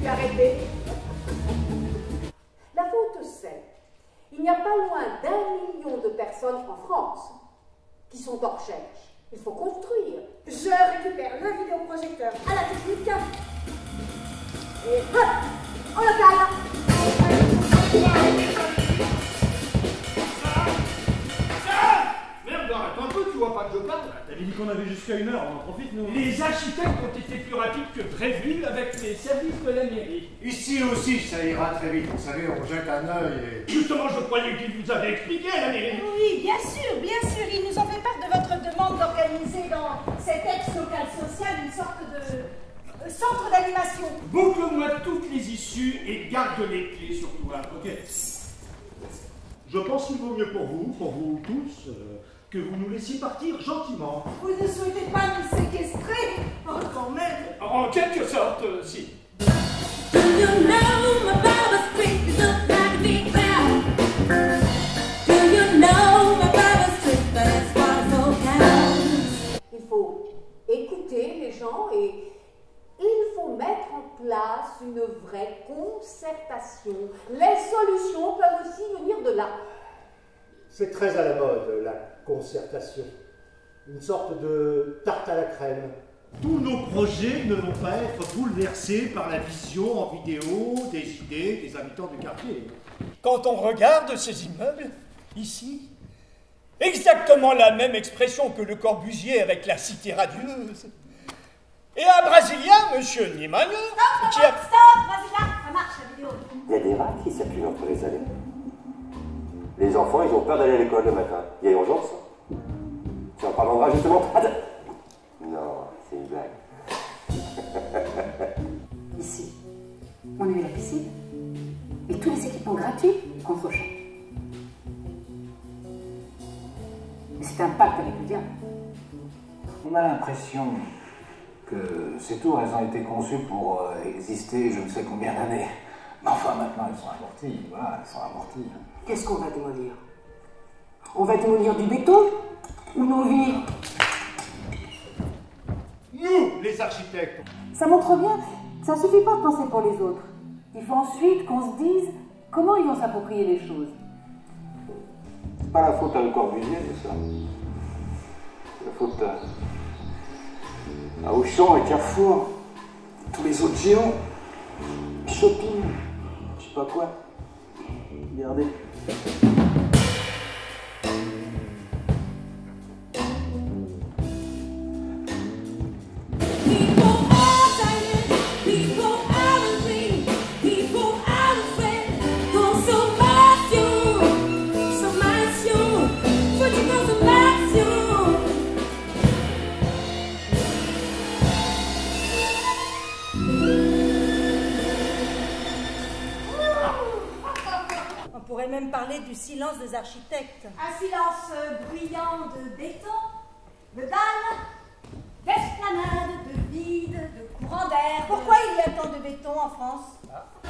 suis arrêtée. La faute c'est, il n'y a pas loin d'1 million de personnes en France qui sont en recherche. Il faut construire. Je récupère le vidéoprojecteur à la technique. Et hop, on le cale. Merde, arrête un peu, tu vois pas que je parle. T'avais dit qu'on avait jusqu'à 1 heure, on en profite nous. Les architectes ont été plus rapides que prévu avec les services de la mairie. Ici aussi, ça ira très vite. Vous savez, on jette un œil et... Justement, je croyais qu'ils vous avaient expliqué à la mairie. Oui, bien sûr. Ils nous ont fait part de votre demande d'organiser dans cet ex-local social une sorte de centre d'animation. Boucle-moi toutes les issues et garde les clés sur toi, ok? Je pense qu'il vaut mieux pour vous tous, que vous nous laissiez partir gentiment. Vous ne souhaitez pas nous séquestrer? Oh, quand même. En quelque sorte, si. Do you know my Baba Street look like a big bell? Do you know my Baba Street, but as far as all counts? Il faut écouter les gens et il faut mettre en place une vraie concertation. Les solutions peuvent aussi venir de là. C'est très à la mode, la concertation. Une sorte de tarte à la crème. Tous nos projets ne vont pas être bouleversés par la vision en vidéo des idées des habitants du quartier. Quand on regarde ces immeubles, ici, exactement la même expression que Le Corbusier avec la cité radieuse. Et à Brasilia, monsieur Niemann, qui a... Stop, Brasilia, ça marche la vidéo. Il y a des rats qui circulent entre les allées. Les enfants, ils ont peur d'aller à l'école le matin. Il y a urgence. Tu en parleras justement. Attends. Non, c'est une blague. Ici, on a eu la piscine et tous les équipements gratuits contre champ. Mais c'est un pacte avec le diable. On a l'impression que ces tours, elles ont été conçues pour exister je ne sais combien d'années. Mais enfin, maintenant, elles sont amorties. Voilà, elles sont amorties. Qu'est-ce qu'on va démolir? On va démolir du béton ou nos vies? Nous, les architectes. Ça montre bien que ça suffit pas de penser pour les autres. Il faut ensuite qu'on se dise comment ils vont s'approprier les choses. C'est pas la faute à Le Corbusier, ça. C'est la faute à Auchan et Carrefour. Tous les autres géants. Shopping. Je sais pas quoi. Regardez. On pourrait même parler du silence des architectes. Un silence bruyant de béton, de dalles, d'esplanades, de vide, de courants d'air. Pourquoi il y a tant de béton en France?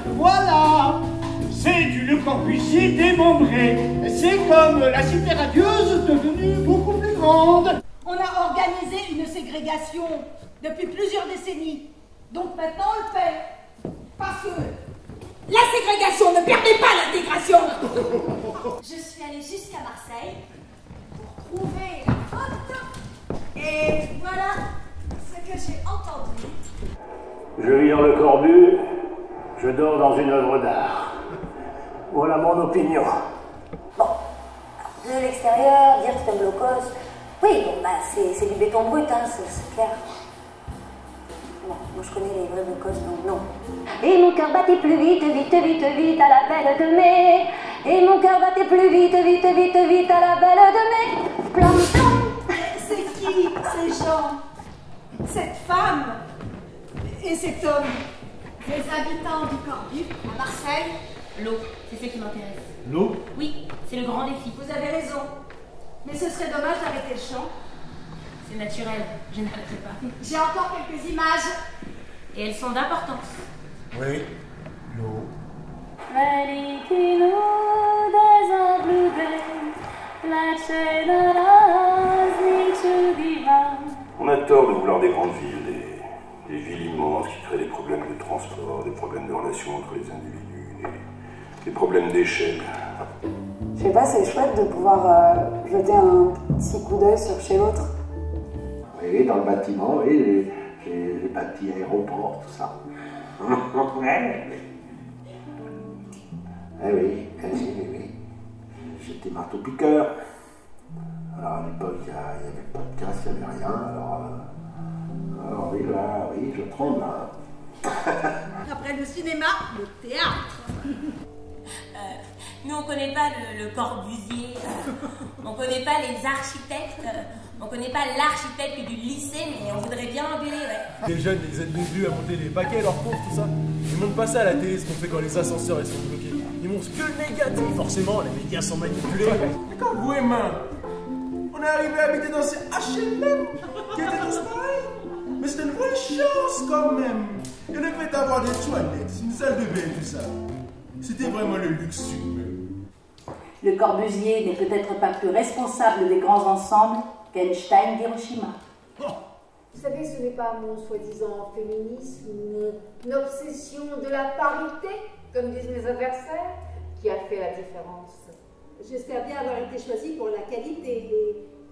Voilà, c'est du Le Corbusier démembré. C'est comme la cité radieuse devenue beaucoup plus grande. On a organisé une ségrégation depuis plusieurs décennies. Donc maintenant on le paie. Parce que la ségrégation ne permet pas l'intégration. Je suis allée jusqu'à Marseille pour trouver la faute. Et voilà ce que j'ai entendu. Je vis dans Le Corbu, je dors dans une œuvre d'art. Voilà mon opinion. Bon, de l'extérieur, dire que c'est un low cost, oui, bon, bah, c'est du béton brut, hein, c'est clair. Bon, moi je connais les vrais low cost, donc non. Et mon cœur battait plus vite, vite, vite, vite à la belle de mai. Et mon cœur battait plus vite, vite, vite, vite à la belle de mai. Plom, plom. C'est qui ces gens? Cette femme et cet homme? Les habitants du Corbu, à Marseille. L'eau, c'est ce qui m'intéresse. L'eau? Oui, c'est le grand défi. Vous avez raison. Mais ce serait dommage d'arrêter le chant. C'est naturel, je n'arrêterai pas. J'ai encore quelques images. Et elles sont d'importance. Oui, l'eau. On a tort de vouloir des grandes villes, des villes immenses qui dirais des problèmes de transport, des problèmes de relations entre les individus, des problèmes d'échelle. Je sais pas, c'est chouette de pouvoir jeter un petit coup d'œil sur chez l'autre. Oui, dans le bâtiment, oui, les bâtis aéroports, tout ça. Eh oui, oui. J'étais marteau-piqueur. Alors à l'époque, il n'y avait pas de casse, il n'y avait rien. Alors oui, là, oui, je tremble. Hein. Après le cinéma, le théâtre. Nous, on connaît pas le Corbusier, on connaît pas les architectes, on connaît pas l'architecte du lycée, mais on voudrait bien engueuler, ouais. Les jeunes, ils aident les vieux à monter les paquets, leurs pauvres, tout ça. Ils montrent pas ça à la télé, ce qu'on fait quand les ascenseurs ils sont bloqués. Ils montrent que le négatif. Forcément, les médias sont manipulés. Mais quand vous et moi, on est arrivé à habiter dans ces HLM qui étaient tous pareils. Mais c'était une vraie chance quand même. Et le fait d'avoir des toilettes, une salle de bain, tout ça, c'était vraiment le luxe suprême. Le Corbusier n'est peut-être pas plus responsable des grands ensembles qu'Einstein d'Hiroshima. Vous savez, ce n'est pas mon soi-disant féminisme, mon obsession de la parité, comme disent mes adversaires, qui a fait la différence. J'espère bien avoir été choisie pour la qualité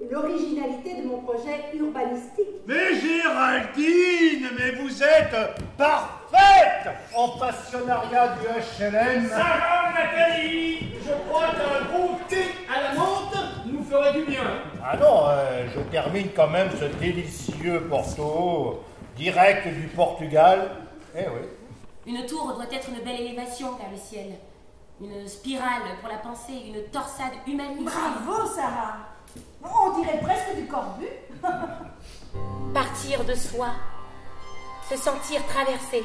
et l'originalité de mon projet urbanistique. Mais Géraldine, mais vous êtes parfaite en passionnariat du HLM. Ça va, Nathalie? Je crois qu'un bon thé à la menthe nous ferait du bien. Ah non, je termine quand même ce délicieux Porto, direct du Portugal. Eh oui. Une tour doit être une belle élévation vers le ciel. Une spirale pour la pensée, une torsade humanisée. Bravo, Sarah! On dirait presque du Corbu. Partir de soi, se sentir traversé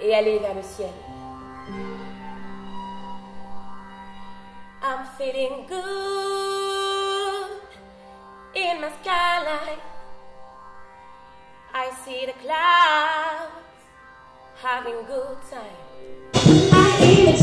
et aller vers le ciel. I'm feeling good in my skyline. I see the clouds having good time. I hear